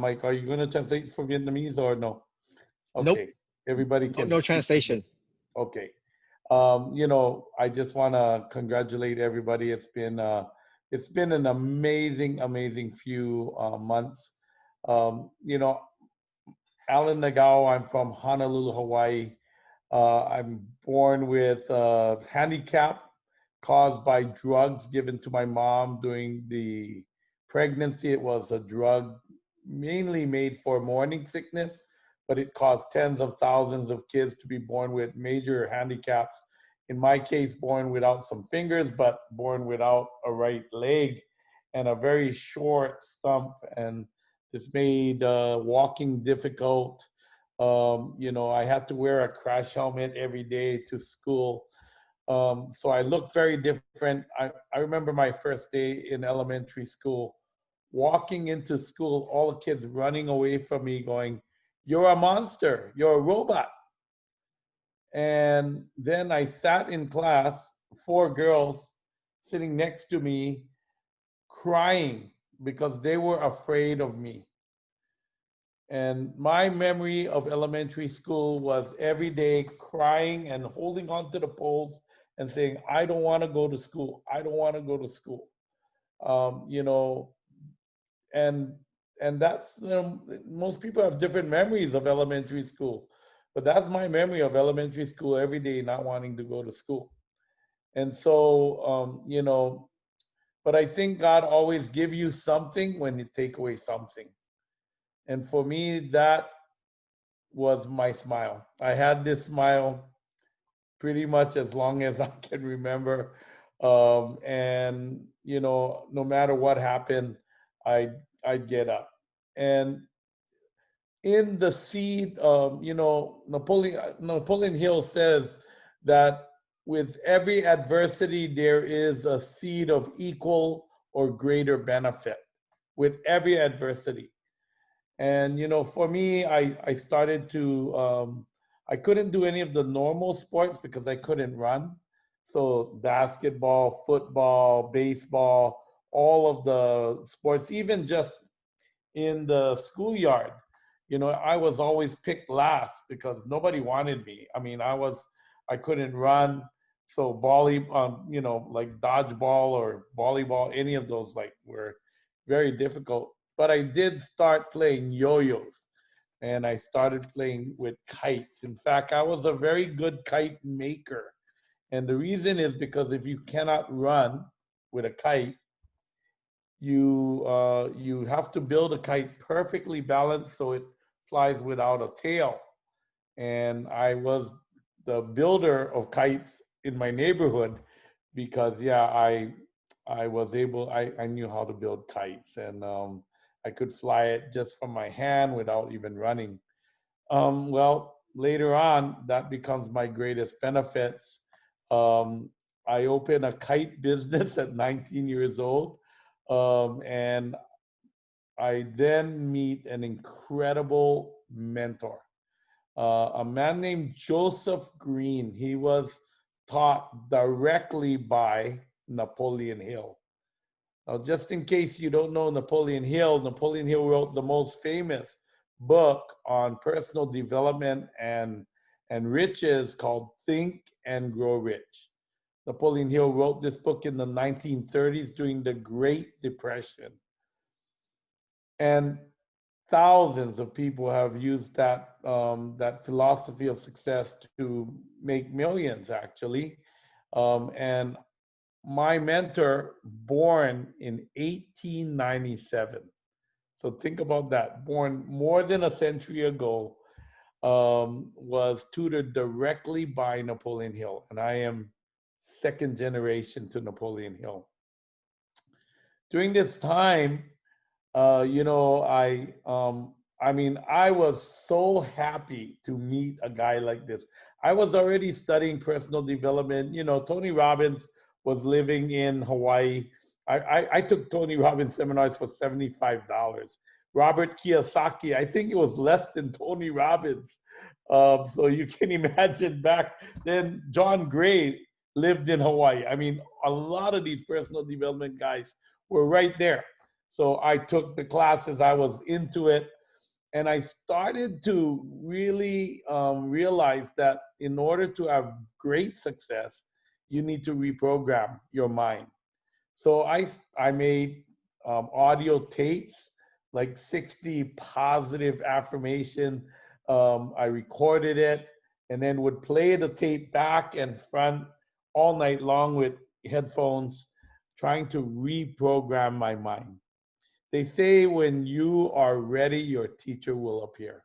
Mike, are you going to translate for Vietnamese or no? Nope. Okay, everybody No, can no speak. translation. Okay. I just want to congratulate everybody. It's been an amazing, amazing few months. You know, Alan Nagao, I'm from Honolulu, Hawaii. I'm born with a handicap caused by drugs given to my mom during the pregnancy. It was a drug mainly made for morning sickness, but it caused tens of thousands of kids to be born with major handicaps. In my case, born without some fingers, but born without a right leg and a very short stump. And this made walking difficult. I had to wear a crash helmet every day to school. So I looked very different. I remember my first day in elementary school, walking into school, all the kids running away from me, going, "You're a monster, you're a robot." And then I sat in class, four girls sitting next to me, crying because they were afraid of me. And my memory of elementary school was every day crying and holding on to the poles and saying, "I don't want to go to school. I don't want to go to school." Um, you know, and that's most people have different memories of elementary school, but that's my memory of elementary school every day not wanting to go to school. And so, but I think God always give you something when you take away something. And for me, that was my smile. I had this smile pretty much as long as I can remember. And no matter what happened, I I'd get up. And in the seed, Napoleon Hill says that with every adversity there is a seed of equal or greater benefit. With every adversity. And for me, I started to I couldn't do any of the normal sports because I couldn't run. So basketball, football, baseball, all of the sports, even just in the schoolyard, I was always picked last because nobody wanted me. I mean, I couldn't run. So like dodgeball or volleyball, any of those like were very difficult. But I did start playing yo-yos and I started playing with kites. In fact, I was a very good kite maker. And the reason is because if you cannot run with a kite, you have to build a kite perfectly balanced so it flies without a tail. And I was the builder of kites in my neighborhood because yeah, I knew how to build kites, and I could fly it just from my hand without even running. Well, later on, that becomes my greatest benefits. Um, I opened a kite business at 19 years old, and I then meet an incredible mentor, a man named Joseph Green. He was taught directly by Napoleon Hill. Now, just in case you don't know Napoleon Hill wrote the most famous book on personal development and riches called Think and Grow Rich. Napoleon Hill wrote this book in the 1930s during the Great Depression. And thousands of people have used that philosophy of success to make millions, actually. And my mentor, born in 1897. So think about that. Born more than a century ago, was tutored directly by Napoleon Hill, and I am second generation to Napoleon Hill. During this time, I mean, I was so happy to meet a guy like this. I was already studying personal development. Tony Robbins was living in Hawaii. I took Tony Robbins seminars for $75. Robert Kiyosaki, I think it was less than Tony Robbins. So you can imagine back then, John Gray lived in Hawaii. I mean, a lot of these personal development guys were right there. So I took the classes, I was into it, and I started to really realize that in order to have great success, you need to reprogram your mind. So I made audio tapes, like 60 positive affirmation. I recorded it and then would play the tape back and front all night long with headphones, trying to reprogram my mind. They say when you are ready, your teacher will appear.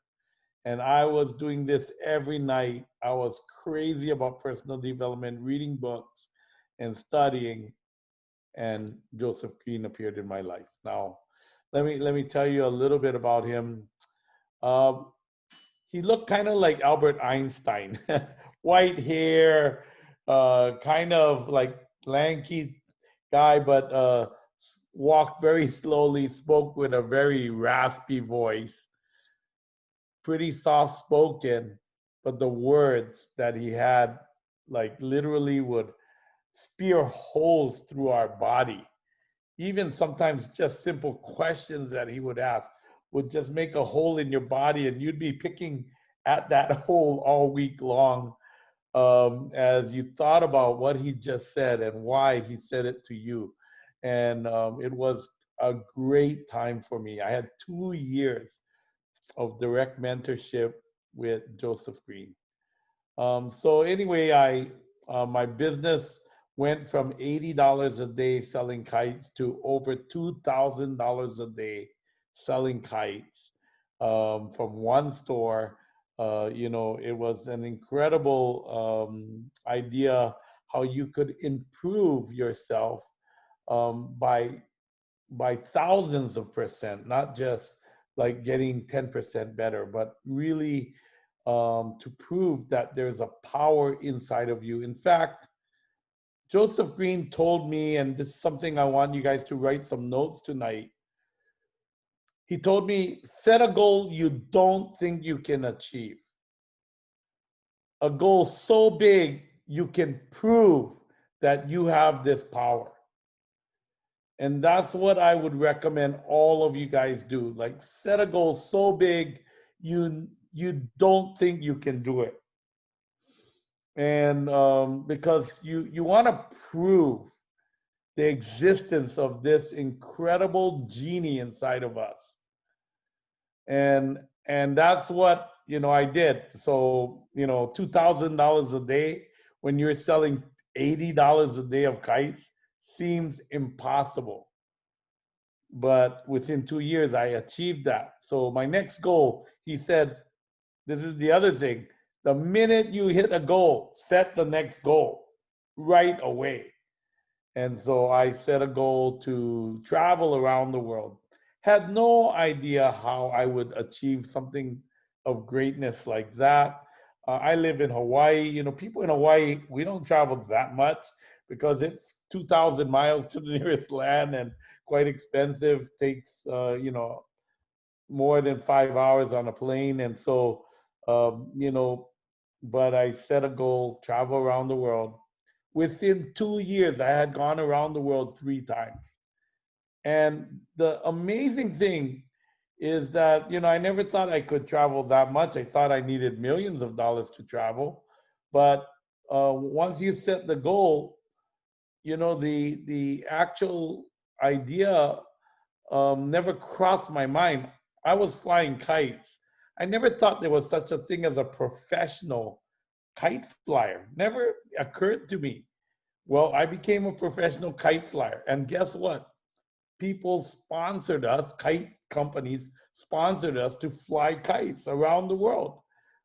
And I was doing this every night. I was crazy about personal development, reading books and studying, and Joseph Green appeared in my life. Now, let me tell you a little bit about him. Um, he looked kind of like Albert Einstein, white hair, kind of like lanky guy, but walked very slowly, spoke with a very raspy voice, pretty soft spoken, but the words that he had, like, literally would spear holes through our body. Even sometimes just simple questions that he would ask would just make a hole in your body, and you'd be picking at that hole all week long, as you thought about what he just said and why he said it to you. And it was a great time for me. I had 2 years of direct mentorship with Joseph Green. So anyway, my business went from $80 a day selling kites to over $2,000 a day selling kites, from one store. It was an incredible idea how you could improve yourself, by thousands of percent, not just like getting 10% better, but really to prove that there's a power inside of you. In fact, Joseph Green told me, and this is something I want you guys to write some notes tonight. He told me, set a goal you don't think you can achieve. A goal so big you can prove that you have this power. And that's what I would recommend all of you guys do. Like, set a goal so big you don't think you can do it. And because you want to prove the existence of this incredible genie inside of us. And that's what I did. So $2,000 a day when you're selling $80 a day of kites seems impossible. But within 2 years, I achieved that. So my next goal, he said, this is the other thing. The minute you hit a goal, set the next goal right away. And so I set a goal to travel around the world. Had no idea how I would achieve something of greatness like that. I live in Hawaii. People in Hawaii, we don't travel that much because it's 2,000 miles to the nearest land and quite expensive. Takes, more than 5 hours on a plane. And so, but I set a goal, travel around the world. Within 2 years, I had gone around the world 3 times. And the amazing thing is that, I never thought I could travel that much. I thought I needed millions of dollars to travel. But once you set the goal, the actual idea never crossed my mind. I was flying kites. I never thought there was such a thing as a professional kite flyer. Never occurred to me. Well, I became a professional kite flyer. And guess what? People sponsored us, kite companies sponsored us to fly kites around the world.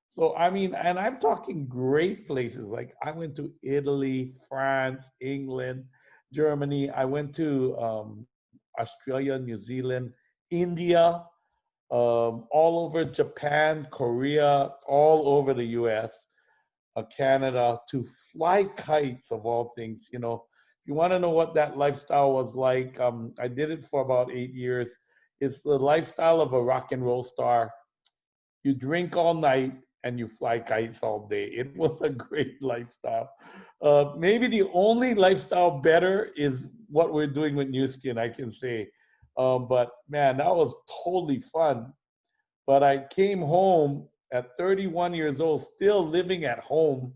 So, I mean, and I'm talking great places. Like, I went to Italy, France, England, Germany. I went to Australia, New Zealand, India, all over Japan, Korea, all over the US, Canada, to fly kites of all things. If you want to know what that lifestyle was like, I did it for about 8 years. It's the lifestyle of a rock and roll star. You drink all night and you fly kites all day. It was a great lifestyle. Maybe the only lifestyle better is what we're doing with New Skin, I can say. But man, that was totally fun. But I came home at 31 years old, still living at home.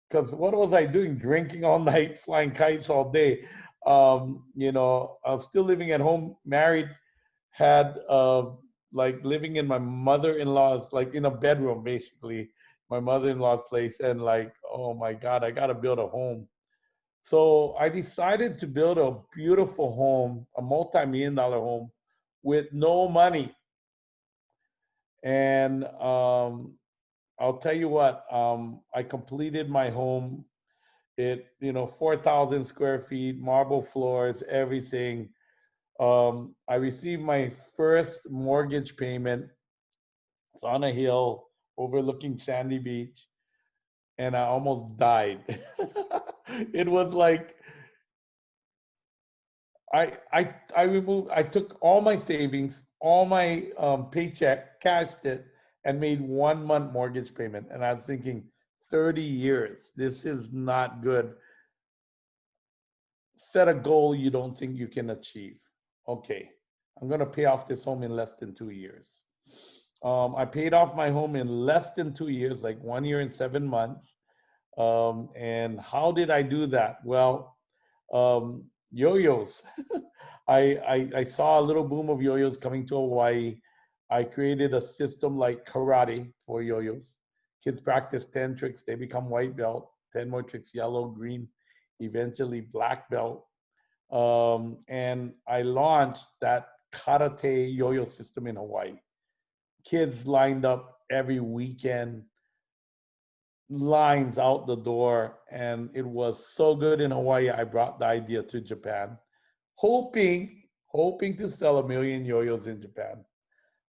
Because what was I doing? Drinking all night, flying kites all day. I was still living at home, married, had like living in my mother-in-law's, like in a bedroom, basically, my mother-in-law's place, and like, oh my God, I got to build a home. So I decided to build a beautiful home, a multi-million-dollar home, with no money. And I'll tell you what, I completed my home. 4,000 square feet, marble floors, everything. I received my first mortgage payment. It's on a hill overlooking Sandy Beach, and I almost died. It was like I took all my savings, all my paycheck, cashed it, and made 1 month mortgage payment. And I was thinking, 30 years, this is not good. Set a goal you don't think you can achieve. Okay, I'm going to pay off this home in less than 2 years. I paid off my home in less than 2 years, like 1 year and 7 months. And how did I do that? Well, yo-yos. I saw a little boom of yo-yos coming to Hawaii. I created a system like karate for yo-yos. Kids practice 10 tricks, they become white belt, 10 more tricks, yellow, green, eventually black belt. And I launched that karate yo-yo system in Hawaii. Kids lined up every weekend, lines out the door, and it was so good in Hawaii. I brought the idea to Japan, hoping to sell 1 million yo-yos in Japan.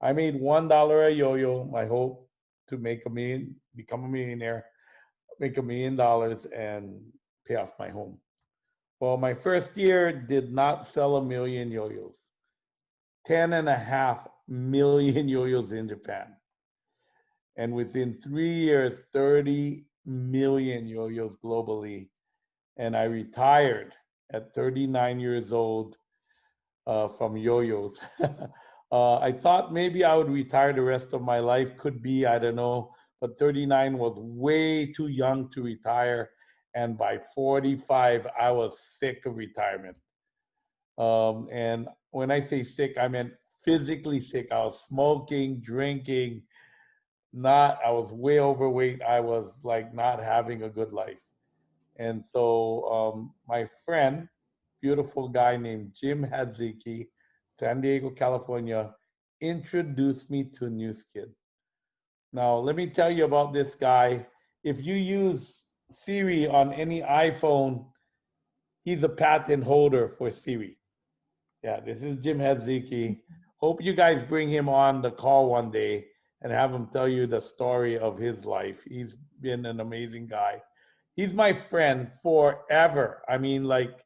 I made $1 a yo-yo. My hope to make a million, become a millionaire, make $1 million, and pay off my home. Well, my first year did not sell 1 million yo-yos. 10.5 million yo-yos in Japan. And within 3 years, 30 million yo-yos globally. And I retired at 39 years old from yo-yos. I thought maybe I would retire the rest of my life. Could be, I don't know. But 39 was way too young to retire. And by 45, I was sick of retirement. And when I say sick, I meant physically sick. I was smoking, drinking, I was way overweight. I was like not having a good life. And so my friend, beautiful guy named Jim Hadziki, San Diego, California, introduced me to Nu Skin. Now, let me tell you about this guy. If you use Siri on any iPhone, he's a patent holder for Siri. Yeah, this is Jim Hadziki. Hope you guys bring him on the call one day and have him tell you the story of his life. He's been an amazing guy. He's my friend forever. I mean, like,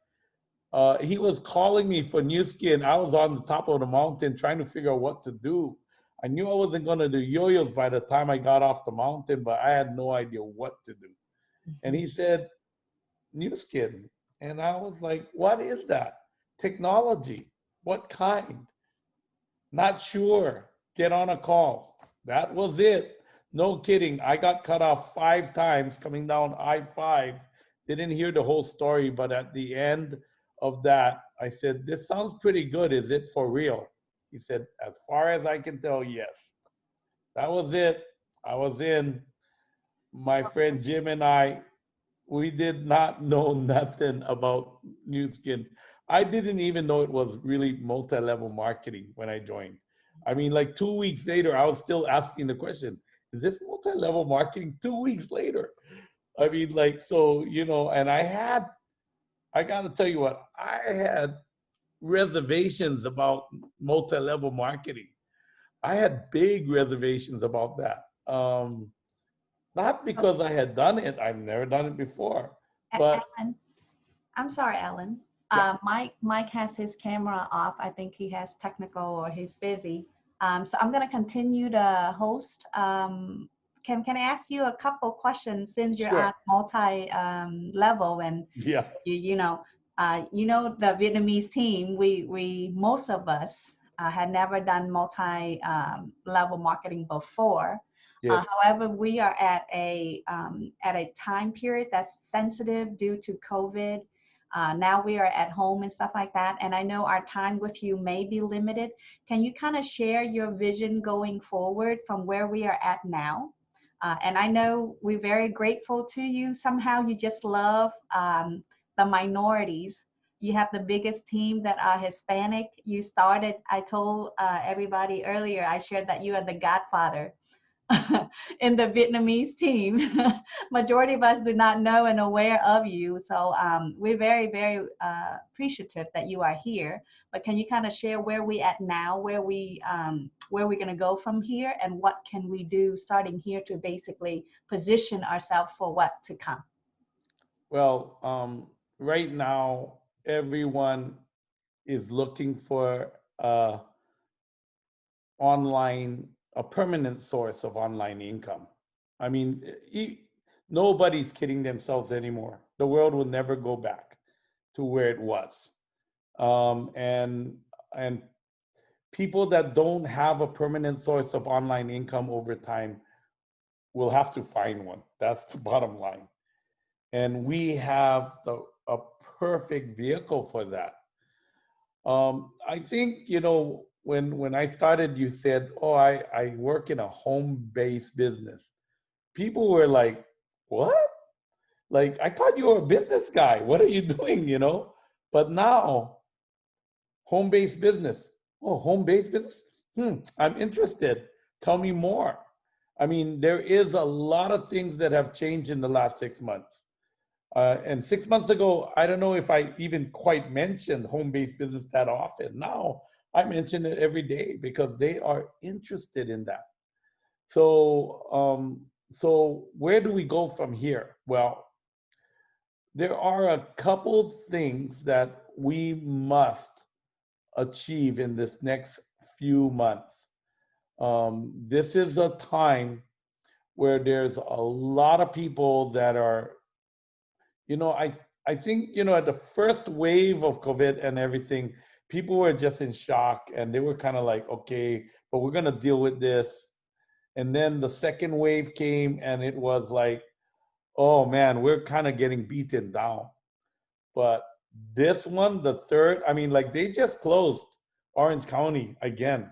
he was calling me for Nu Skin. I was on the top of the mountain trying to figure out what to do. I knew I wasn't going to do yo-yos by the time I got off the mountain, but I had no idea what to do. And he said, Nu Skin. And I was like, what is that? Technology. What kind? Not sure. Get on a call. That was it. No kidding. I got cut off 5 times coming down I-5. Didn't hear the whole story, but at the end of that, I said, this sounds pretty good. Is it for real? He said, as far as I can tell, yes. That was it. I was in. My friend Jim and I, we did not know nothing about Nu Skin. I didn't even know it was really multi-level marketing when I joined. I mean, like 2 weeks later, I was still asking the question, is this multi-level marketing 2 weeks later? I mean, like, so, and I got to tell you what, I had reservations about multi-level marketing. I had big reservations about that. Not because I had done it, I've never done it before, but Alan, I'm sorry, Alan. yeah, Mike has his camera off. I think he has technical or he's busy. So I'm going to continue to host. Can I ask you a couple questions since you're sure. on multi level and Yeah. you know You know, the Vietnamese team, we most of us had never done multi level marketing before. Yes. However, we are at a time period that's sensitive due to COVID. Now we are at home and stuff like that, and I know our time with you may be limited. Can you kind of share your vision going forward from where we are at now? And I know we're very grateful to you. Somehow you just love the minorities. You have the biggest team that are Hispanic. You started, I told everybody earlier, I shared that you are the godfather in the Vietnamese team. Majority of us do not know and aware of you. So we're very, very appreciative that you are here. But can you kind of share where we at now, where we're going to go from here, and what can we do starting here to basically position ourselves for what to come? Well, right now, everyone is looking for online, a permanent source of online income. I mean, nobody's kidding themselves anymore. The world will never go back to where it was. And people that don't have a permanent source of online income over time will have to find one. That's the bottom line. And we have a perfect vehicle for that. I think, when I started, you said, oh, I work in a home-based business. People were like, what? Like, I thought you were a business guy. What are you doing, But now, home-based business. Oh, home-based business? I'm interested. Tell me more. I mean, there is a lot of things that have changed in the last 6 months. And 6 months ago, I don't know if I even quite mentioned home-based business that often. Now I mention it every day because they are interested in that. So where do we go from here? Well, there are a couple things that we must achieve in this next few months. This is a time where there's a lot of people that are, I think, at the first wave of COVID and everything, people were just in shock and they were kind of like, okay, but we're going to deal with this. And then the second wave came and it was like, oh man, we're kind of getting beaten down. But this one, the third, I mean, like they just closed Orange County again.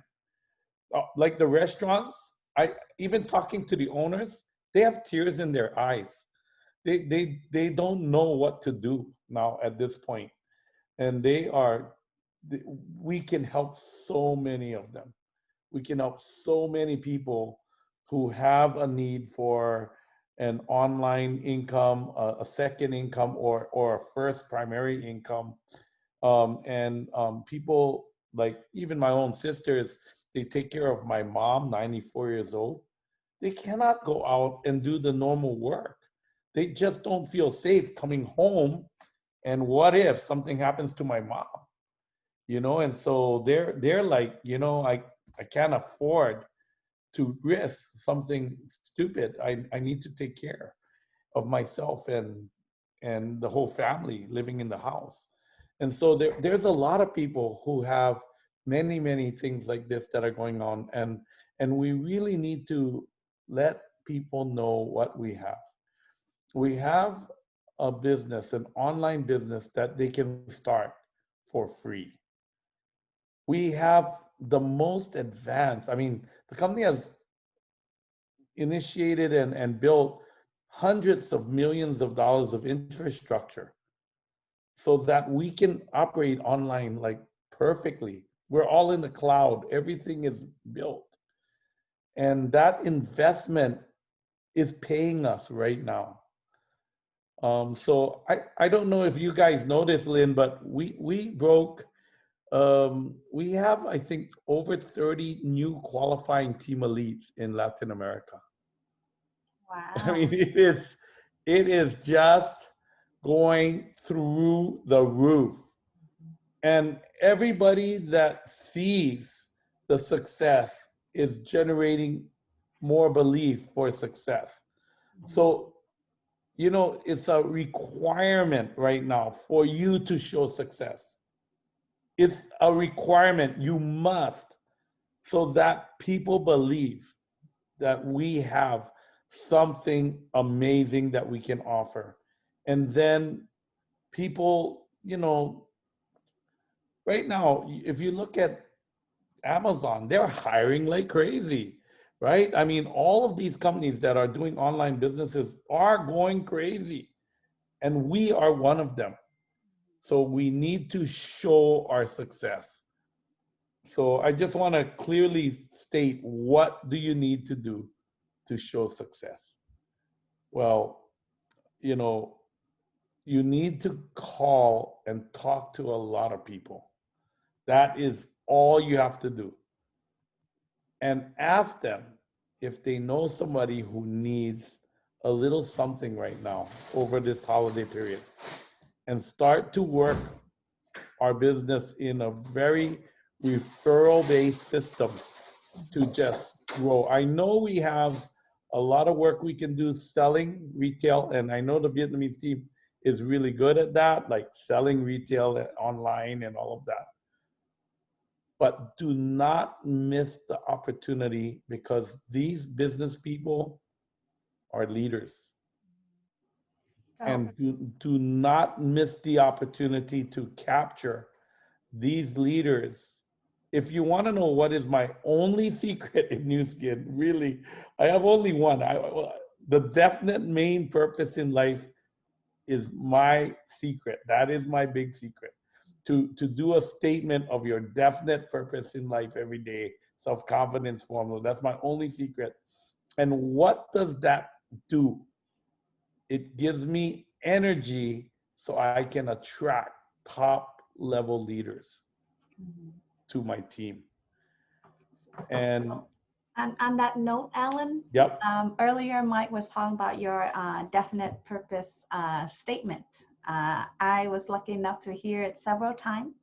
Like the restaurants, I even talking to the owners, they have tears in their eyes. They don't know what to do now at this point, and we can help so many of them. We can help so many people who have a need for an online income, a second income, or a first primary income. And people like even my own sisters, they take care of my mom, 94 years old. They cannot go out and do the normal work. They just don't feel safe coming home. And what if something happens to my mom? And so they're like, I can't afford to risk something stupid. I need to take care of myself and the whole family living in the house. And so there's a lot of people who have many, many things like this that are going on. And we really need to let people know what we have. We have a business, an online business that they can start for free. We have the most advanced, I mean, the company has initiated and built hundreds of millions of dollars of infrastructure so that we can operate online like perfectly. We're all in the cloud, everything is built. And that investment is paying us right now. So I don't know if you guys know this, Lynn, but we have, I think, over 30 new qualifying team elites in Latin America. I Wow. mean, it is just going through the roof. And everybody that sees the success is generating more belief for success. Mhm. So you know, it's a requirement right now for you to show success. It's a requirement. You must, so that people believe that we have something amazing that we can offer. And then people, you know, right now, if you look at Amazon, they're hiring like crazy, right? I mean, all of these companies that are doing online businesses are going crazy, and we are one of them. So we need to show our success. So I just want to clearly state, what do you need to do to show success? Well, you know, you need to call and talk to a lot of people. That is all you have to do. And ask them if they know somebody who needs a little something right now over this holiday period, and start to work our business in a very referral-based system to just grow. I know we have a lot of work we can do selling retail, and I know the Vietnamese team is really good at that, like selling retail online and all of that. But do not miss the opportunity, because these business people are leaders. So, And do not miss the opportunity to capture these leaders. If you want to know what is my only secret in New Skin, really, I have only one. The definite main purpose in life is my secret. That is my big secret. To do a statement of your definite purpose in life every day, self-confidence formula. That's my only secret. And what does that do? It gives me energy so I can attract top level leaders mhm. to my team. And And on that note, Alan, yep, earlier Mike was talking about your definite purpose statement. I was lucky enough to hear it several times.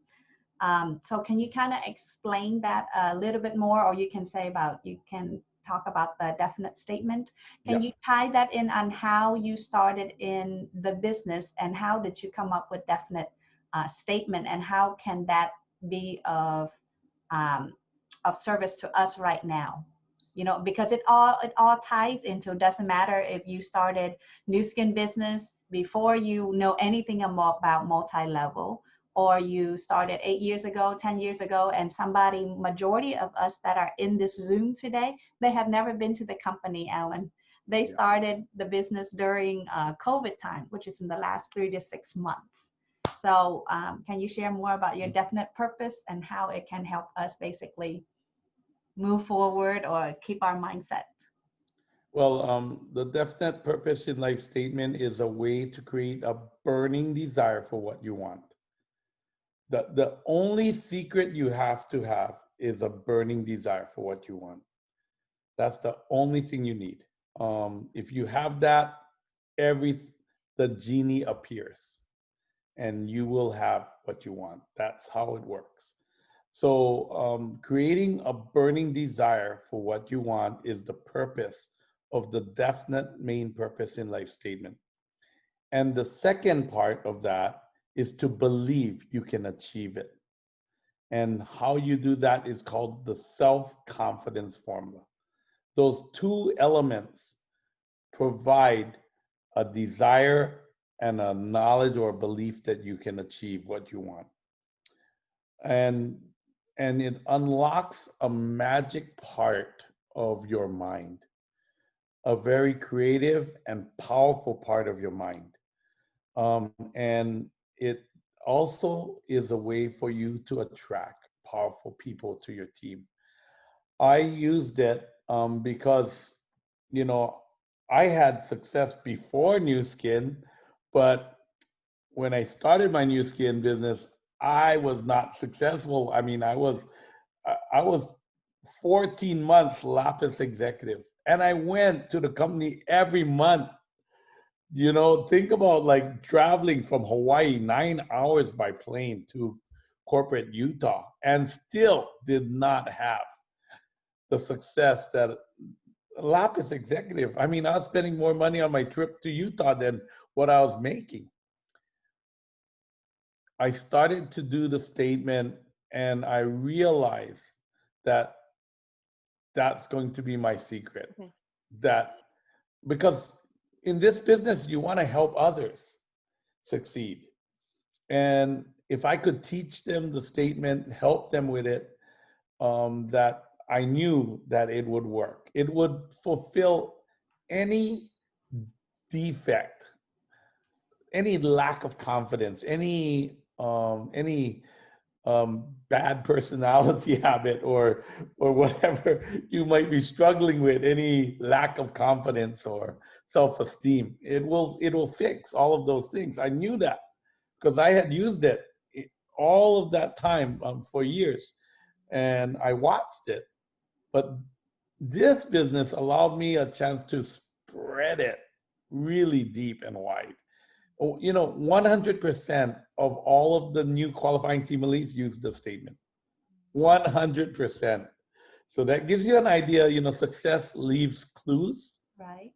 So can you kind of explain that a little bit more, or you can say about, you can talk about the definite statement. Can you yep. tie that in on how you started in the business, and how did you come up with definite statement, and how can that be um, of service to us right now? You know, because it all ties into, doesn't matter if you started New Skin business before you know anything about multi-level, or you started 8 years ago, 10 years ago, and somebody, majority of us that are in this Zoom today, they have never been to the company, Alan. They Yeah. started the business during COVID time, which is in the last 3 to 6 months. So can you share more about your definite purpose and how it can help us basically move forward or keep our mindset? Well, the definite purpose in life statement is a way to create a burning desire for what you want. The only secret you have to have is a burning desire for what you want. That's the only thing you need. If you have that, every the genie appears, and you will have what you want. That's how it works. So, creating a burning desire for what you want is the purpose of the definite main purpose in life statement. And the second part of that is to believe you can achieve it. And how you do that is called the self-confidence formula. Those two elements provide a desire and a knowledge or belief that you can achieve what you want. And it unlocks a magic part of your mind, a very creative and powerful part of your mind. And it also is a way for you to attract powerful people to your team. I used it because, you know, I had success before New Skin, but when I started my New Skin business, I was not successful. I mean, I was 14 months lapis executive, and I went to the company every month. You know, think about like traveling from Hawaii 9 hours by plane to corporate Utah, and still did not have the success that lapis executive. I mean, I was spending more money on my trip to Utah than what I was making. I started to do the statement and I realized that that's going to be my secret. Okay. That because in this business, you want to help others succeed. And if I could teach them the statement, help them with it, that I knew that it would work. It would fulfill any defect, any lack of confidence, any bad personality habit, or whatever you might be struggling with, any lack of confidence or self-esteem. It will fix all of those things. I knew that because I had used it all of that time for years, and I watched it. But this business allowed me a chance to spread it really deep and wide. 100% of all of the new qualifying team elites use the statement. 100%. So that gives you an idea. Success leaves clues, Right.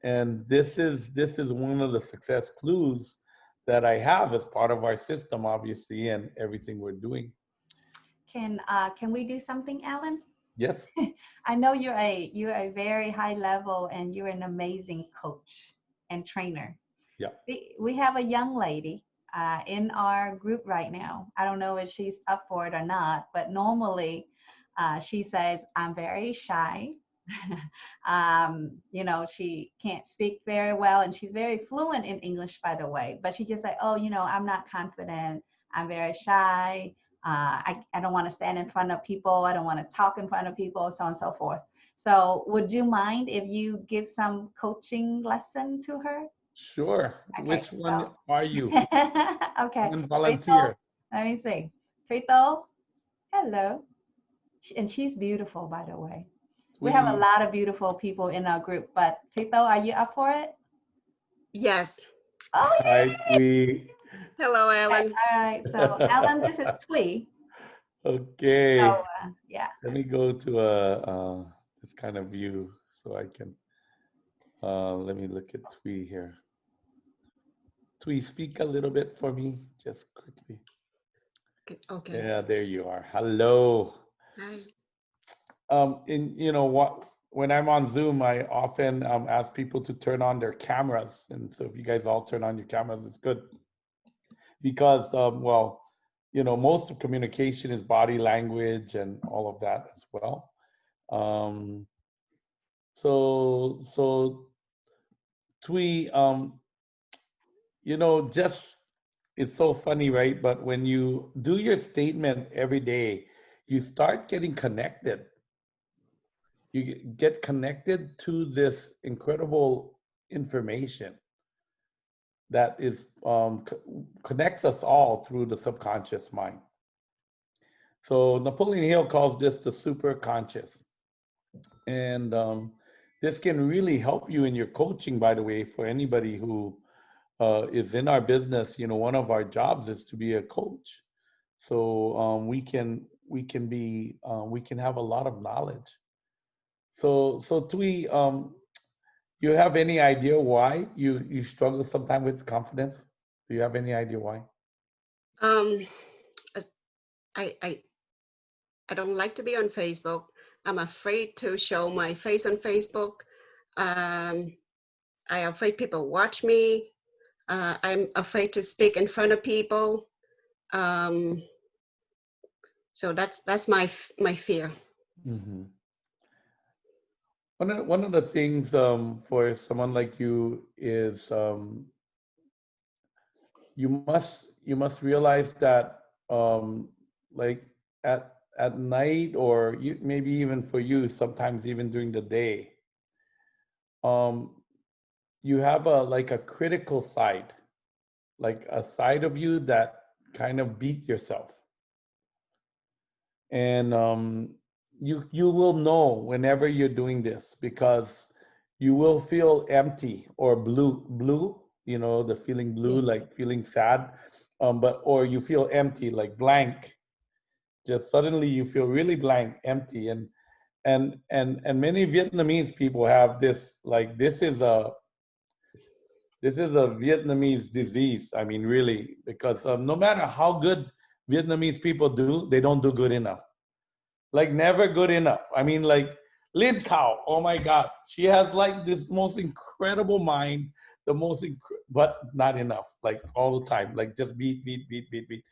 and this is one of the success clues that I have as part of our system, obviously, and everything we're doing. Can we do something, Alan? Yes. I know you're a very high level and you're an amazing coach and trainer. Yeah. We have a young lady in our group right now. I don't know if she's up for it or not, but normally she says, I'm very shy. She can't speak very well and she's very fluent in English, by the way, but she just like, oh, I'm not confident. I'm very shy. I don't want to stand in front of people. I don't want to talk in front of people, so on and so forth. So would you mind if you give some coaching lesson to her? Sure. Okay, Which one so are you? okay. One Rachel, volunteer. let me see. Trito, hello. And she's beautiful, by the way. We have a We lot of beautiful people in our group, but Trito, are you up for it? Yes. Oh, hi, we. Hello, yeah. Ellen. All right. So, Ellen, this is Twee. So, Okay. yeah. Let me go to this kind of view so I can. Let me look at Twee here. Twee, speak a little bit for me, just quickly. Okay. Yeah, there you are. Hello. Hi. When I'm on Zoom, I often ask people to turn on their cameras, and so if you guys all turn on your cameras, it's good because, most of communication is body language and all of that as well. Um, so Twee, just it's so funny, right? But when you do your statement every day, you start getting connected. You get connected to this incredible information that is connects us all through the subconscious mind. So Napoleon Hill calls this the super conscious, and this can really help you in your coaching. By the way, for anybody who is in our business, one of our jobs is to be a coach. So we can have a lot of knowledge. So Twee, you have any idea why you struggle sometimes with confidence? Do you have any idea why? Um, as- I don't like to be on Facebook. I'm afraid to show my face on Facebook. I'm afraid people watch me. I'm afraid to speak in front of people. Um, so that's my fear. Mm-hmm. One of the things for someone like you is you must realize that like at night, or maybe even for you sometimes even during the day, um, you have a critical side, like a side of you that kind of beat yourself, and you will know whenever you're doing this because you will feel empty or blue, the feeling blue, Yes. like feeling sad, or you feel empty, like blank. Just suddenly you feel really blank, empty, and and many Vietnamese people have this, like, this is a Vietnamese disease. I mean, really, because no matter how good Vietnamese people do, they don't do good enough. Like, never good enough. I mean, like, Lin Cow, oh my God, she has like this most incredible mind, but not enough. Like, all the time, like, just beat, beat, beat, beat, beat,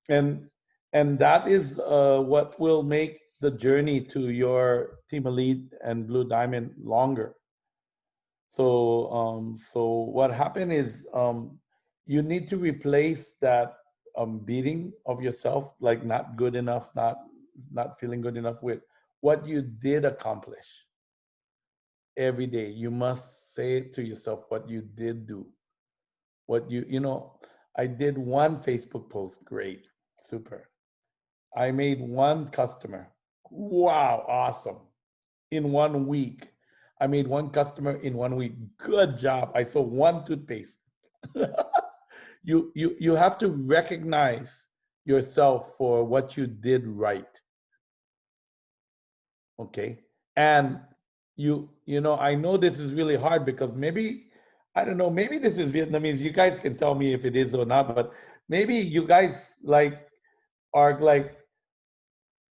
and that is what will make the journey to your Team Elite and Blue Diamond longer. So what happened is, you need to replace that beating of yourself, like not good enough, not feeling good enough, with what you did accomplish every day. You must say to yourself what you did do. I did one Facebook post, great, super. I made one customer, wow, awesome. In 1 week. I made one customer in 1 week. Good job. I sold one toothpaste. You have to recognize yourself for what you did right. Okay. And I know this is really hard because maybe, I don't know, maybe this is Vietnamese. You guys can tell me if it is or not, but maybe you guys are like,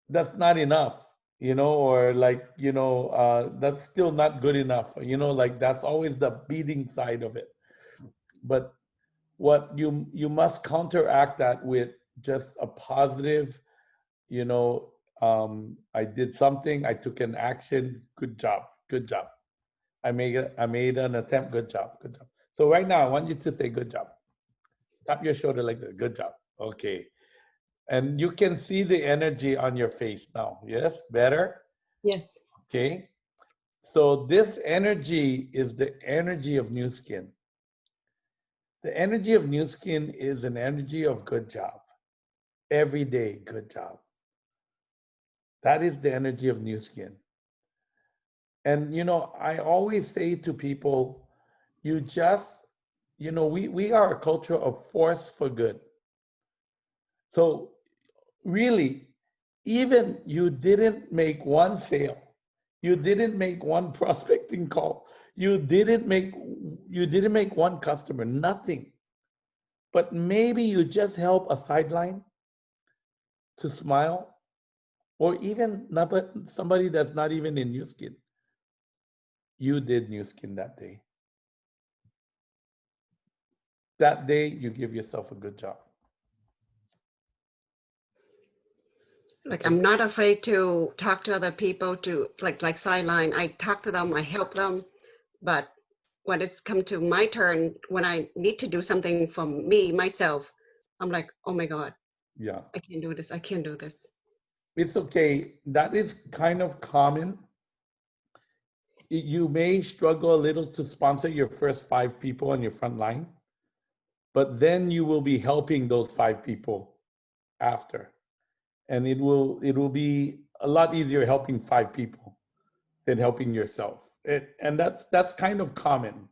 that's not enough, or like, that's still not good enough, like that's always the beating side of it. But what you must counteract that with just a positive, I did something, I took an action, good job, good job. I made an attempt, good job, good job. So right now I want you to say good job. Tap your shoulder like that, good job. Okay. And you can see the energy on your face now. Yes, better? Yes. Okay. So this energy is the energy of new skin. The energy of new skin is an energy of good job. Every day, good job. That is the energy of new skin. And, I always say to people, you just, we are a culture of force for good. So really, even you didn't make one sale, you didn't make one prospecting call, you didn't make one customer, nothing. But maybe you just help a sideline to smile, or even somebody that's not even in New Skin. You did New Skin that day. That day, you give yourself a good job. Like, I'm not afraid to talk to other people, to like sideline. I talk to them, I help them. But when it's come to my turn, when I need to do something for me, myself, I'm like, oh my God, Yeah. I can't do this. I can't do this. It's okay. That is kind of common. You may struggle a little to sponsor your first 5 people on your front line, but then you will be helping those 5 people after. And it will be a lot easier helping 5 people than helping yourself. And that's kind of common.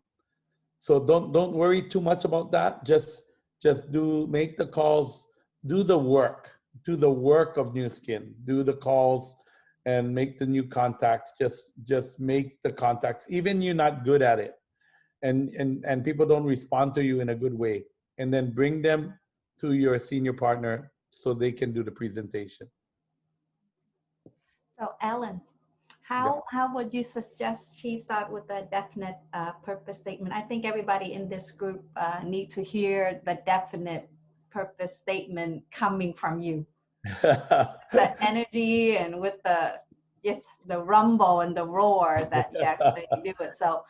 So don't worry too much about that. Just make the calls, do the work of New Skin, do the calls and make the new contacts. Just make the contacts, even you're not good at it, and people don't respond to you in a good way, and then bring them to your senior partner so they can do the presentation. So Ellen, Yeah. how would you suggest she start with a definite purpose statement? I think everybody in this group need to hear the definite purpose statement coming from you. The energy and with the rumble and the roar that you actually do it. So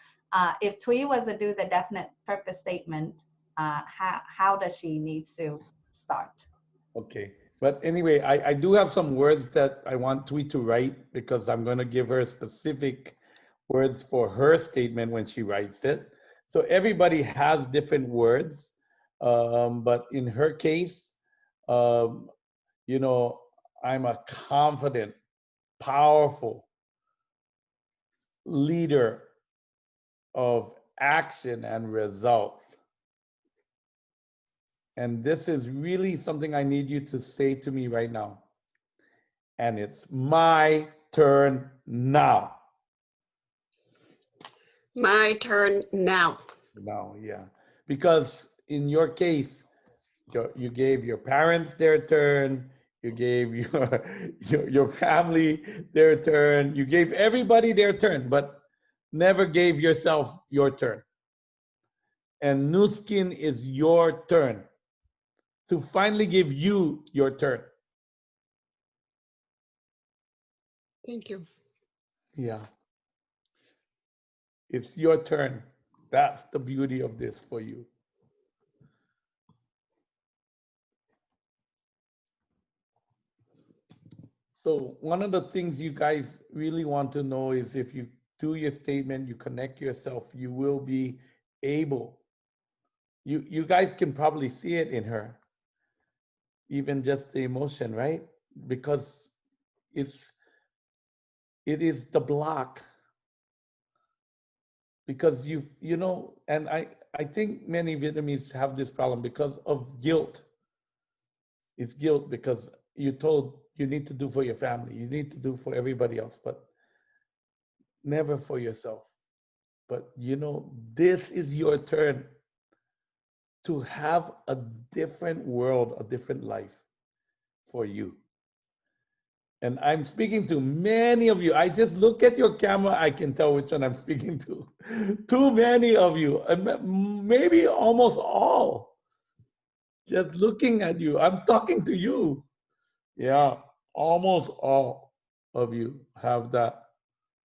if Thuy was to do the definite purpose statement, how does she need to start? Okay. But anyway, I do have some words that I want Thuy to write, because I'm going to give her specific words for her statement when she writes it. So everybody has different words. But in her case, um, I'm a confident, powerful leader of action and results. And this is really something I need you to say to me right now. And it's my turn now. My turn now. Now, yeah. Because in your case, you gave your parents their turn, you gave your family their turn, you gave everybody their turn, but never gave yourself your turn. And new skin is your turn to finally give you your turn. Thank you. Yeah, it's your turn. That's the beauty of this for you. So one of the things you guys really want to know is if you do your statement, you connect yourself, you will be able. You guys can probably see it in her, even just the emotion, right? Because it's it is the block. Because you know, and I think many Vietnamese have this problem because of guilt. It's guilt because you told you need to do for your family, you need to do for everybody else, but never for yourself. But you know, this is your turn to have a different world, a different life for you. And I'm speaking to many of you. I just look at your camera, I can tell which one I'm speaking to. Too many of you, and maybe almost all. Just looking at you, I'm talking to you. Yeah, almost all of you have that.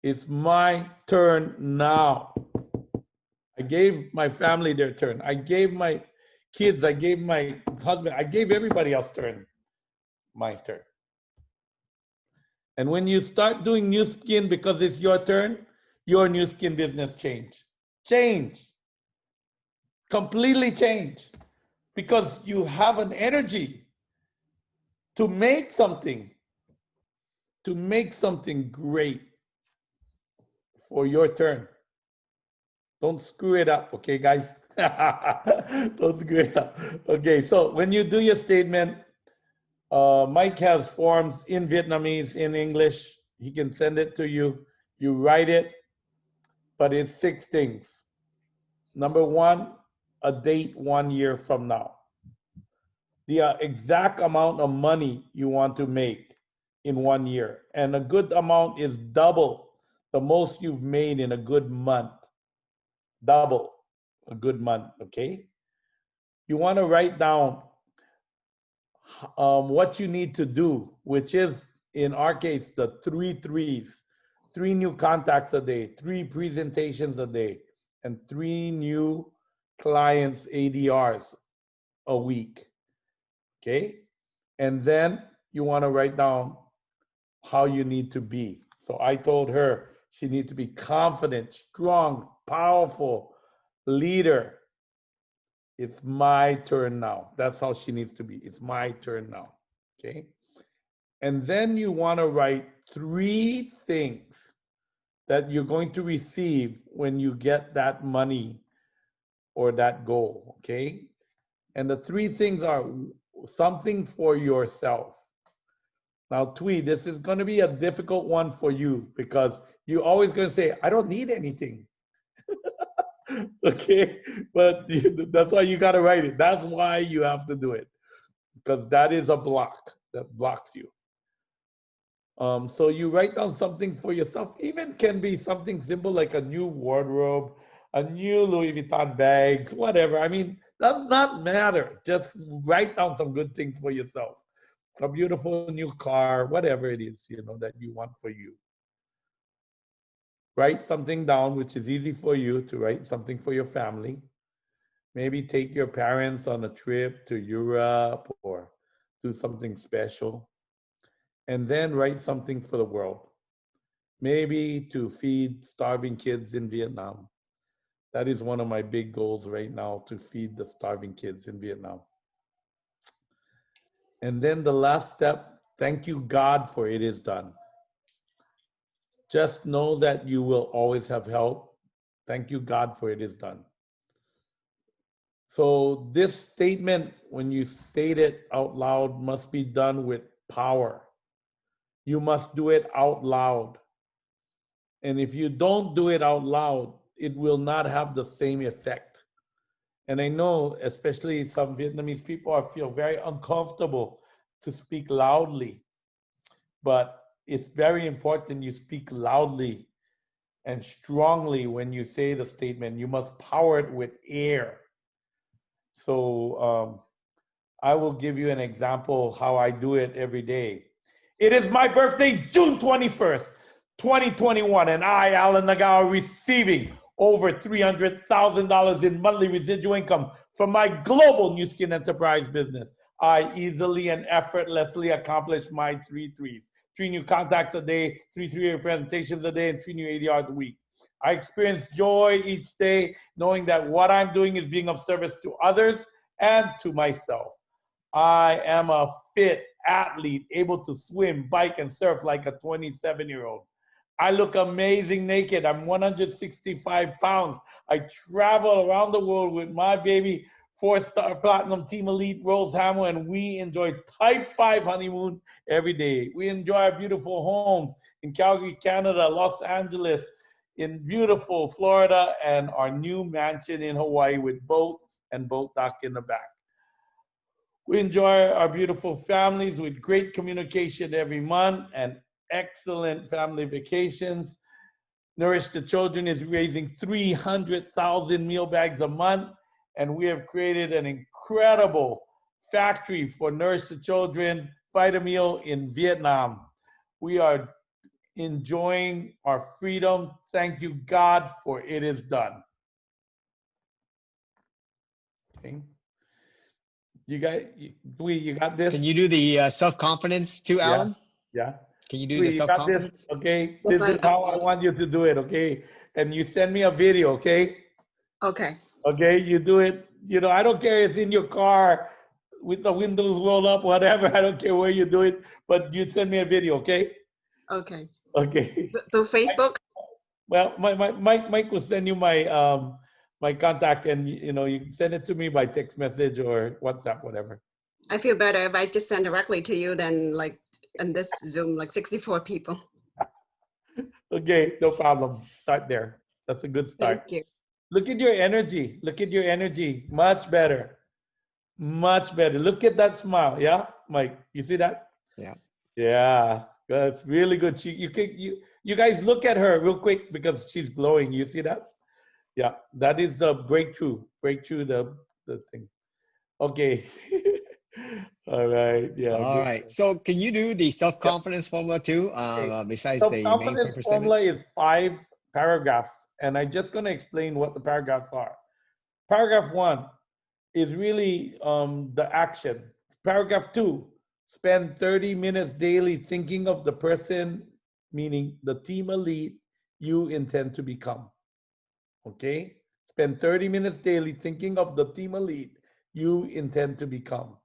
It's my turn now. I gave my family their turn. I gave my kids, I gave my husband, I gave everybody else turn. My turn. And when you start doing new skin because it's your turn, your new skin business change, completely change, because you have an energy to make something great for your turn. Don't screw it up, okay, guys? Don't screw it up. Okay, so when you do your statement, Mike has forms in Vietnamese, in English. He can send it to you. You write it, but it's 6 things. Number 1, a date 1 year from now. The exact amount of money you want to make in 1 year. And a good amount is double the most you've made in a good month. Double a good month, okay? You want to write down what you need to do, which is, in our case, the 3 threes. 3 new contacts a day, 3 presentations a day, and 3 new clients ADRs a week, okay? And then you want to write down how you need to be. So I told her she needs to be confident, strong, powerful, leader. It's my turn now. That's how she needs to be. It's my turn now. Okay. And then you want to write 3 things that you're going to receive when you get that money or that goal. Okay. And the 3 things are something for yourself. Now, Twee, this is going to be a difficult one for you because you're always going to say, I don't need anything. Okay, but that's why you got to write it. That's why you have to do it, because that is a block that blocks you. So you write down something for yourself. Even can be something simple like a new wardrobe, a new Louis Vuitton bags, whatever. I mean, does not matter. Just write down some good things for yourself. A beautiful new car, whatever it is, you know, that you want for you. Write something down which is easy for you to write something for your family. Maybe take your parents on a trip to Europe or do something special. And then write something for the world. Maybe to feed starving kids in Vietnam. That is one of my big goals right now, to feed the starving kids in Vietnam. And then the last step, thank you, God, for it is done. Just know that you will always have help. Thank you, God, for it is done. So this statement, when you state it out loud, must be done with power. You must do it out loud. And if you don't do it out loud, it will not have the same effect. And I know, especially some Vietnamese people, feel very uncomfortable to speak loudly. But it's very important you speak loudly and strongly when you say the statement. You must power it with air. So I will give you an example how I do it every day. It is my birthday, June 21st, 2021, and I, Alan Nagao, are receiving over $300,000 in monthly residual income from my global New Skin Enterprise business. I easily and effortlessly accomplish my 3 threes. 3 new contacts a day, 3 presentations a day, and 3 new 80 hours a week. I experience joy each day, knowing that what I'm doing is being of service to others and to myself. I am a fit athlete, able to swim, bike, and surf like a 27-year-old. I look amazing naked. I'm 165 pounds. I travel around the world with my baby, 4-star platinum team elite Rose Hamill, and we enjoy type 5 honeymoon every day. We enjoy our beautiful homes in Calgary, Canada, Los Angeles, in beautiful Florida, and our new mansion in Hawaii with boat and boat dock in the back. We enjoy our beautiful families with great communication every month and excellent family vacations. Nourish the Children is raising 300,000 meal bags a month, and we have created an incredible factory for Nourish the Children Vitameal in Vietnam. We are enjoying our freedom. Thank you, God, for it is done. Okay. You guys, you got this? Can you do the self-confidence too, Alan? Yeah. Can you do Dewey, the you got this? self-confidence? Okay. Yes, This is how I want you to do it, okay? And you send me a video, okay? Okay. Okay, you do it. You know, I don't care if it's in your car with the windows rolled up, whatever. I don't care where you do it, but you send me a video, okay? Okay. Okay. Through Facebook? Well, Mike will send you my contact, and you know, you can send it to me by text message or WhatsApp, whatever. I feel better if I just send directly to you than like in this Zoom, like 64 people. Okay, no problem. Start there. That's a good start. Thank you. Look at your energy. Look at your energy. Much better. Much better. Look at that smile. Yeah, Mike. You see that? Yeah. Yeah. That's really good. You guys look at her real quick because she's glowing. You see that? Yeah. That is the breakthrough. Breakthrough the thing. Okay. All right. Yeah. All Good. right. So can you do the self-confidence formula too, besides the main Self-confidence purpose formula statement? is 5 paragraphs, and I'm just going to explain what the paragraphs are. Paragraph 1 is really the action. Paragraph 2, spend 30 minutes daily thinking of the person, meaning the team elite you intend to become. Okay? Spend 30 minutes daily thinking of the team elite you intend to become.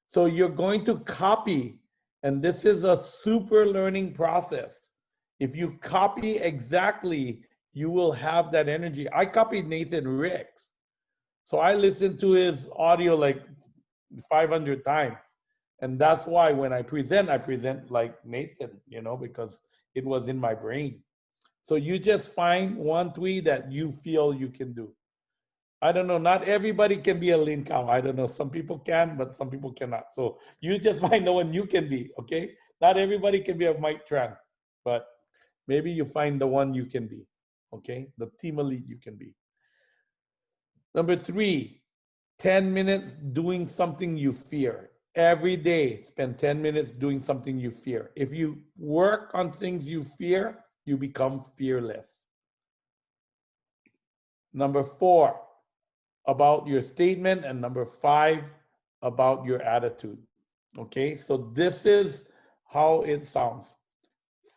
So you're going to copy, and this is a super learning process. If you copy exactly, you will have that energy. I copied Nathan Ricks. So I listened to his audio like 500 times. And that's why when I present like Nathan, you know, because it was in my brain. So you just find one tweet that you feel you can do. I don't know, not everybody can be a Lin Cow. I don't know, some people can, but some people cannot. So you just find the one you can be, okay? Not everybody can be a Mike Tran, but maybe you find the one you can be, okay? The team elite you can be. Number 3, 10 minutes doing something you fear. Every day, spend 10 minutes doing something you fear. If you work on things you fear, you become fearless. Number 4, about your statement, and number 5, about your attitude. Okay, so this is how it sounds.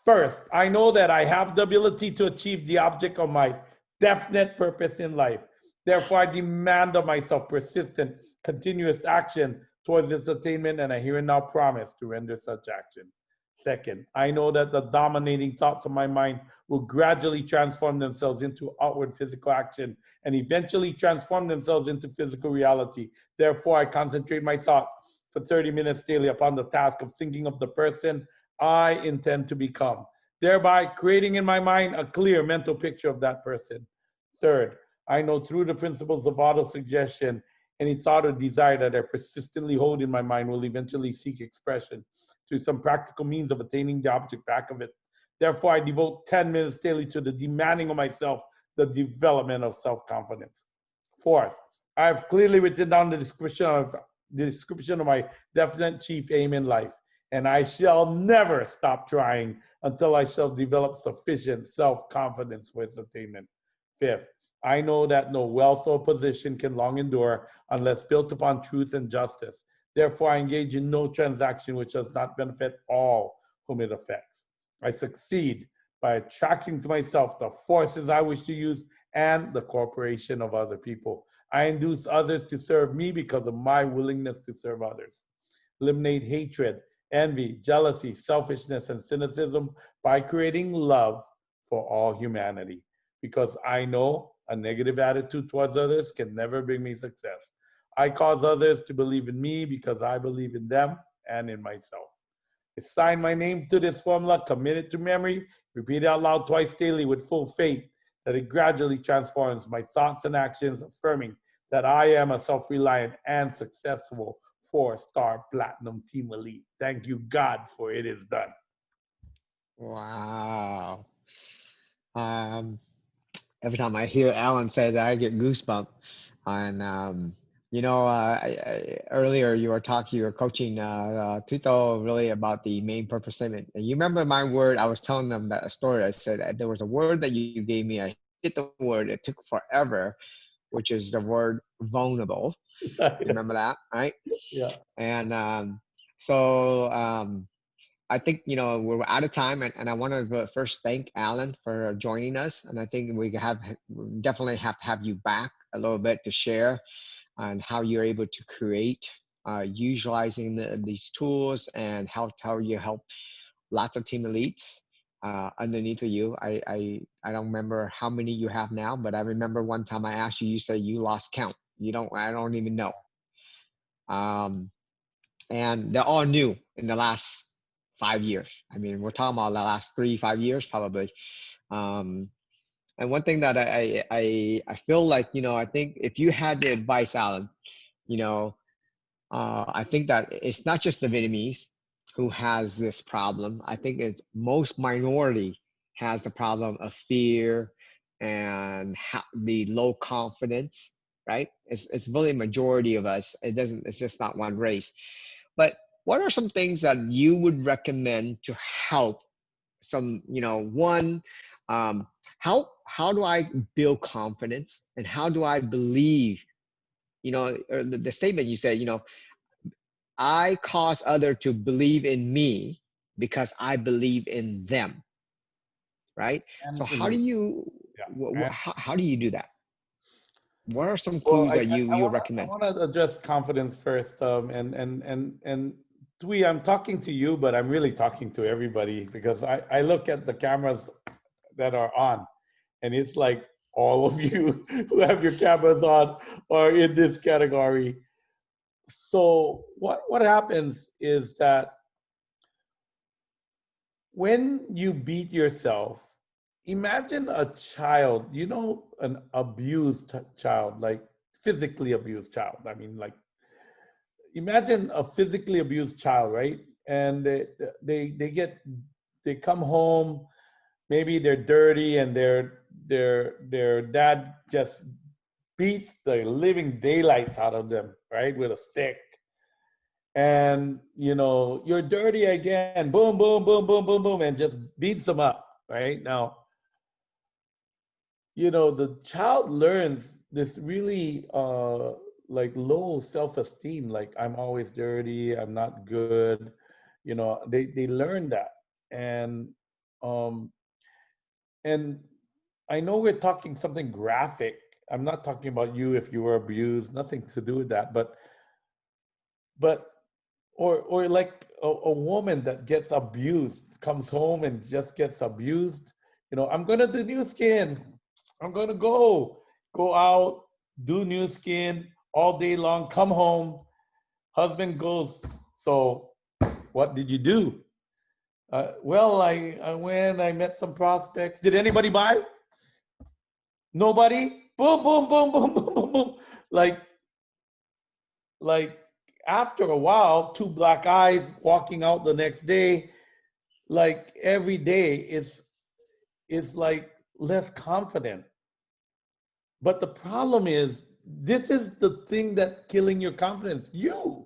First, I know that I have the ability to achieve the object of my definite purpose in life. Therefore, I demand of myself persistent, continuous action towards this attainment, and I here and now promise to render such action. Second, I know that the dominating thoughts of my mind will gradually transform themselves into outward physical action and eventually transform themselves into physical reality. Therefore, I concentrate my thoughts for 30 minutes daily upon the task of thinking of the person I intend to become, thereby creating in my mind a clear mental picture of that person. Third, I know through the principles of autosuggestion, any thought or desire that I persistently hold in my mind will eventually seek expression through some practical means of attaining the object back of it. Therefore, I devote 10 minutes daily to the demanding of myself the development of self-confidence. Fourth, I have clearly written down the description of my definite chief aim in life, and I shall never stop trying until I shall develop sufficient self-confidence for its attainment. Fifth, I know that no wealth or position can long endure unless built upon truth and justice. Therefore, I engage in no transaction which does not benefit all whom it affects. I succeed by attracting to myself the forces I wish to use and the cooperation of other people. I induce others to serve me because of my willingness to serve others. Eliminate hatred, envy, jealousy, selfishness, and cynicism by creating love for all humanity. Because I know a negative attitude towards others can never bring me success. I cause others to believe in me because I believe in them and in myself. I sign my name to this formula, commit it to memory, repeat it out loud twice daily with full faith that it gradually transforms my thoughts and actions, affirming that I am a self-reliant and successful 4-star platinum team elite. Thank you, God, for it is done. Wow. Um, every time I hear Alan say that, I get goosebumps. And earlier you were coaching Tito really about the main purpose statement. And you remember my word? I was telling them that story. I said that there was a word that you gave me. I hit the word. It took forever, which is the word vulnerable. You remember that, right? Yeah. And I think, we're out of time, and I want to first thank Alan for joining us. And I think we definitely have to have you back a little bit to share on how you're able to create, utilizing these tools, and how you help lots of team elites underneath of you. I don't remember how many you have now, but I remember one time I asked you, you said you lost count. I don't even know. And they're all new in the last 5 years. I mean, we're talking about the last 3-5 years probably. And one thing that I feel like, I think if you had the advice, Alan, I think that it's not just the Vietnamese who has this problem. I think it's most minority has the problem of fear and the low confidence, right? It's really a majority of us. It's just not one race. But what are some things that you would recommend to help how do I build confidence, and how do I believe, or the statement you said, I cause others to believe in me because I believe in them, right? So how do you, how do you do that? What are some clues that you recommend? I want to address confidence first, and Tui, I'm talking to you, but I'm really talking to everybody, because I look at the cameras that are on, and it's like all of you who have your cameras on are in this category. So what happens is that when you beat yourself, imagine a child, an abused child, like physically abused child. I mean, like, imagine a physically abused child, right? And they come home, maybe they're dirty, and their dad just beats the living daylights out of them, right, with a stick. And you're dirty again, boom, boom, boom, boom, boom, boom, and just beats them up. Right now, the child learns this really like low self-esteem, like, I'm always dirty, I'm not good. They learn that. And um and I know we're talking something graphic. I'm not talking about you if you were abused, nothing to do with that, but or like a woman that gets abused comes home and just gets abused. I'm gonna do new skin. I'm gonna go out, do new skin all day long, come home. Husband goes, so what did you do? Well, I went, I met some prospects. Did anybody buy? Nobody? Boom, boom, boom, boom, boom, boom, boom. Like, like after a while, two black eyes walking out the next day, like every day it's like less confident. But the problem is, this is the thing that's killing your confidence. You.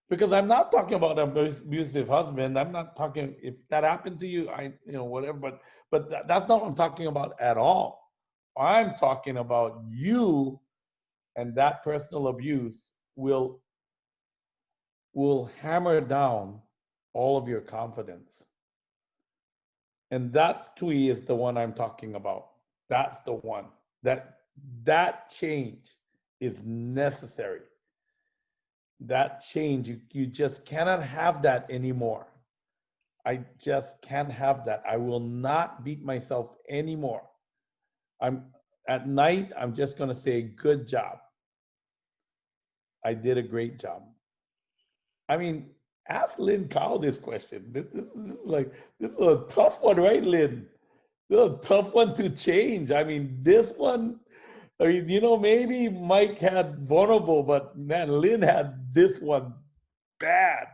Because I'm not talking about an abusive husband. I'm not talking, if that happened to you, whatever, but that's not what I'm talking about at all. I'm talking about you, and that personal abuse will hammer down all of your confidence. And that's Tui is the one I'm talking about. That's the one. That change is necessary. That change, you just cannot have that anymore. I just can't have that. I will not beat myself anymore. I'm at night, I'm just gonna say, good job. I did a great job. I mean, ask Lynn Cow this question. This is a tough one, right, Lynn? This is a tough one to change. I mean, this one, I mean, maybe Mike had vulnerable, but man, Lynn had this one bad.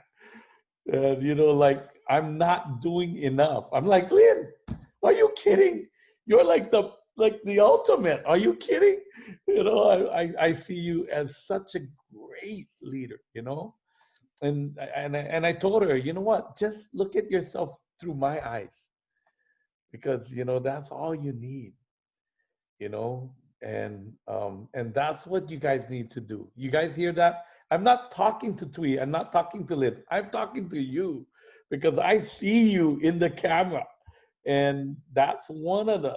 And like, I'm not doing enough. I'm like, Lynn, are you kidding? You're like the ultimate. Are you kidding? I see you as such a great leader, and I told her, you know what? Just look at yourself through my eyes, because that's all you need, you know, and that's what you guys need to do. You guys hear that? I'm not talking to Twee. I'm not talking to Lynn. I'm talking to you, because I see you in the camera, and that's one of the,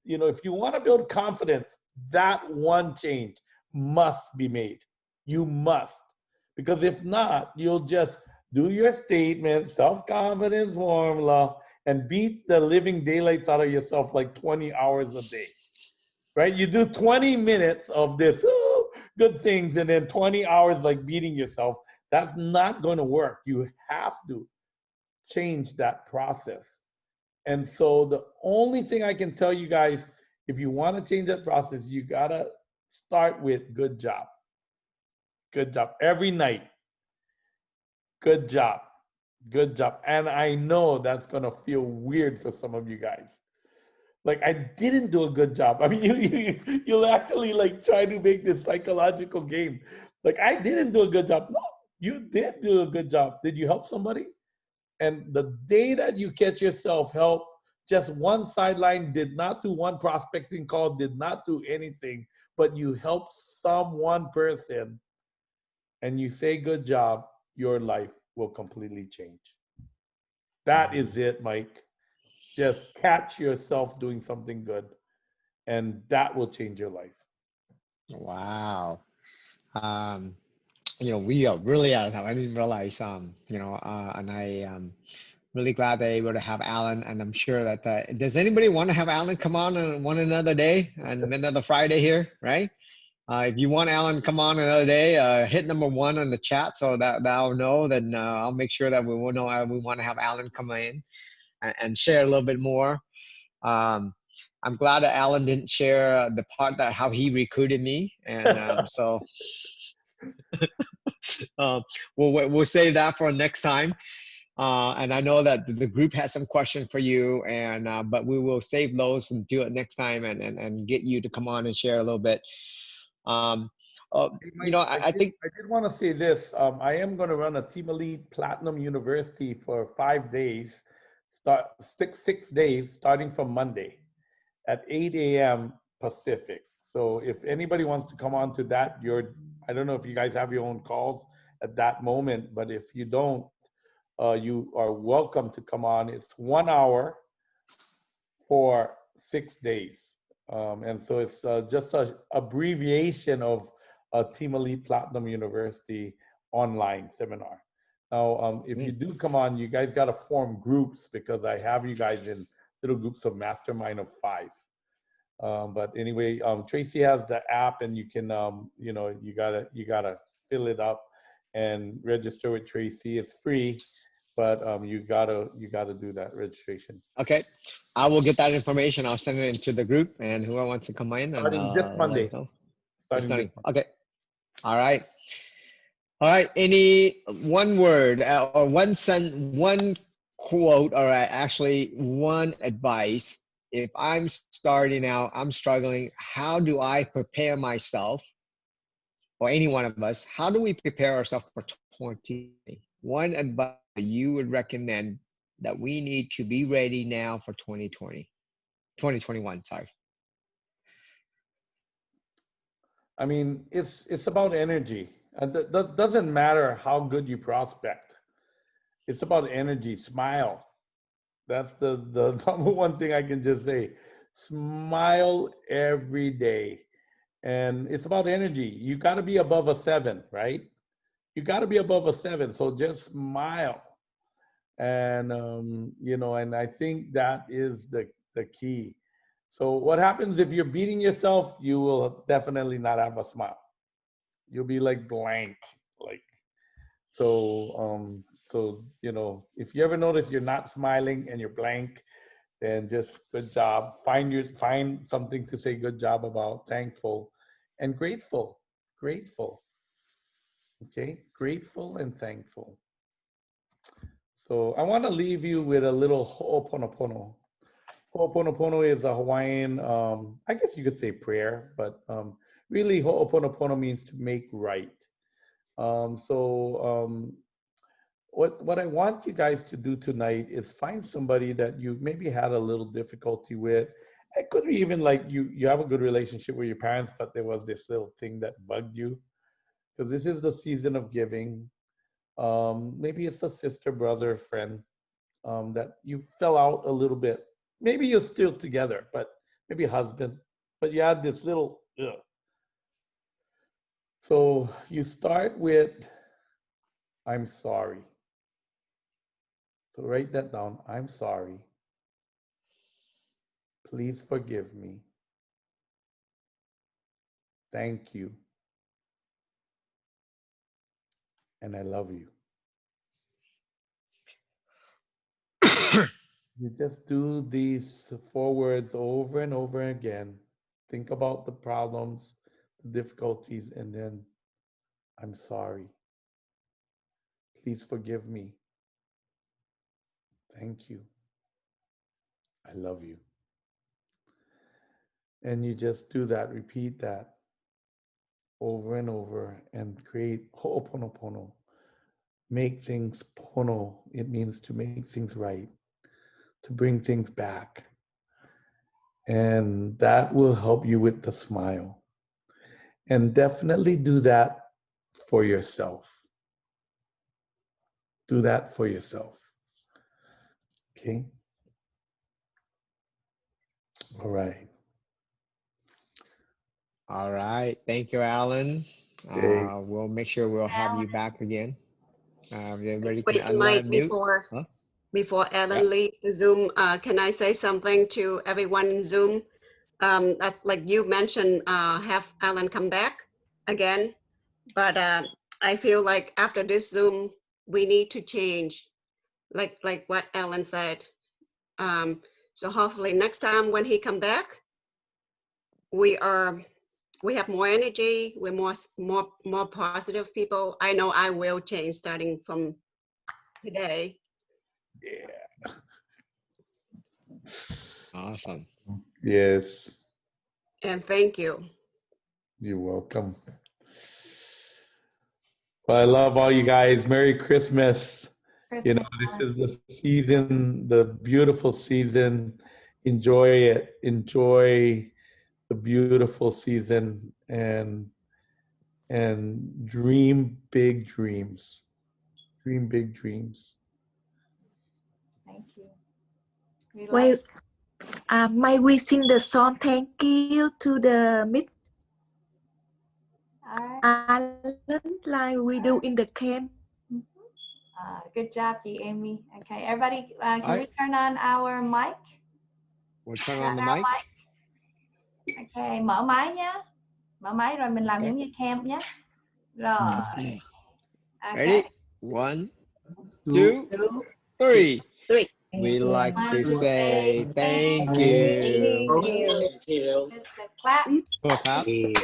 if you want to build confidence, that one change must be made. You must. Because if not, you'll just do your statement, self-confidence formula, and beat the living daylights out of yourself like 20 hours a day, right? You do 20 minutes of this, good things, and then 20 hours like beating yourself. That's not going to work. You have to change that process. And so the only thing I can tell you guys, if you want to change that process, you got to start with good job. Good job. Every night. Good job. Good job. And I know that's going to feel weird for some of you guys. Like, I didn't do a good job. I mean, you'll actually like try to make this psychological game. Like, I didn't do a good job. No, you did do a good job. Did you help somebody? And the day that you catch yourself help, just one sideline, did not do one prospecting call, did not do anything, but you help some one person and you say good job, your life will completely change. That is it, Mike. Just catch yourself doing something good, and that will change your life. Wow. Um, we are really out of time. I didn't realize, and really glad they're able to have Alan. And I'm sure that, does anybody want to have Alan come on one another day and another Friday here, right? If you want Alan to come on another day, hit #1 on the chat so that I'll know. Then I'll make sure that we will know we want to have Alan come in and share a little bit more. I'm glad that Alan didn't share the part that how he recruited me, and so we'll save that for next time. And I know that the group has some questions for you, and but we will save those and do it next time, and get you to come on and share a little bit. Um, Hey, Mike, I think. I did want to say this. I am going to run a Team Elite Platinum University for 5 days, start 6 days, starting from Monday at 8 a.m. Pacific. So if anybody wants to come on to that, I don't know if you guys have your own calls at that moment, but if you don't, you are welcome to come on. It's 1 hour for 6 days. And so it's just an abbreviation of a Team Elite Platinum University online seminar. Now, if you do come on, you guys got to form groups, because I have you guys in little groups of mastermind of 5. But anyway, Tracy has the app, and you can, you gotta fill it up and register with Tracy. It's free. but you gotta do that registration. Okay. I will get that information. I'll send it into the group, and whoever wants to come in and Starting this let us Monday. know. Starting this Starting. Monday. Okay. All right. All right. Any one word or one quote, or actually one advice? If I'm starting out, I'm struggling. How do I prepare myself, or any one of us? How do we prepare ourselves for 2020? One advice you would recommend that we need to be ready now for 2020, 2021. Sorry. I mean, it's about energy. That doesn't matter how good you prospect. It's about energy. Smile. That's the number one thing I can just say. Smile every day. And it's about energy. You got to be above a 7, right? You got to be above a 7. So just smile. And and I think that is the key. So what happens if you're beating yourself? You will definitely not have a smile. You'll be like blank, like so if you ever notice you're not smiling and you're blank, then just good job. Find something to say good job about. Thankful and grateful. Grateful. Okay, grateful and thankful. So I want to leave you with a little ho'oponopono. Ho'oponopono is a Hawaiian, I guess you could say prayer, but really ho'oponopono means to make right. So what I want you guys to do tonight is find somebody that you maybe had a little difficulty with. It could be even like you have a good relationship with your parents, but there was this little thing that bugged you, because this is the season of giving. Maybe it's a sister, brother, friend that you fell out a little bit. Maybe you're still together, but maybe a husband, but you had this little. Ugh. So you start with, I'm sorry. So write that down. I'm sorry. Please forgive me. Thank you. And I love you. You just do these 4 words over and over again. Think about the problems, the difficulties, and then I'm sorry. Please forgive me. Thank you. I love you. And you just do that, repeat that over and over and create ho'oponopono. Make things pono. It means to make things right, to bring things back. And that will help you with the smile. And definitely do that for yourself. Do that for yourself. Okay? All right. All right. Thank you, Alan. Okay. We'll make sure we'll have you back again. Everybody can Wait, Mike, unmute. Huh? before Yeah. Alan leaves the Zoom, can I say something to everyone in Zoom? That, like you mentioned, have Alan come back again, but I feel like after this Zoom, we need to change, like what Alan said. So hopefully next time when he come back, we have more energy, we're more positive people. I know I will change starting from today. Yeah. Awesome. Yes. And thank you. You're welcome. Well, I love all you guys. Merry Christmas. You know, Christmas. this is the season, the beautiful season. Enjoy it. Enjoy the beautiful season and dream big dreams. Dream big dreams. Thank you. We Well, like may we sing the song "Thank You" to the Miss all right. Alan like we do in the camp? Good job, G. Amy. Okay, everybody, All can we right. turn on our mic? We'll turn Turn on the our mic. mic. Okay, mở máy nhé. Mở máy rồi mình làm Okay. giống như camp nhé. Rồi. Ready? Okay. 1, 2, 3. Three. We like to say thank Thank you. you. With the clap, Come on, clap. with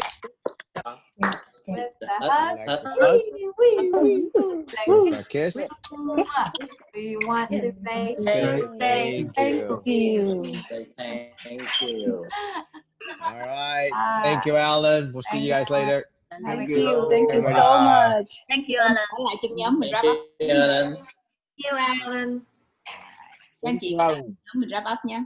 the We hug, like to hug. With a kiss. we want to say Say thank you. Thank you. All right. Thank you, Alan. We'll see you guys later. Thank you. you. Thank you Bye so bye. much. Thank you Alan. Ở lại chung nhóm mình Thank wrap up. you, Alan. Thank you Alan. Anh chị Thank you vào Alan. nhóm mình wrap up nha.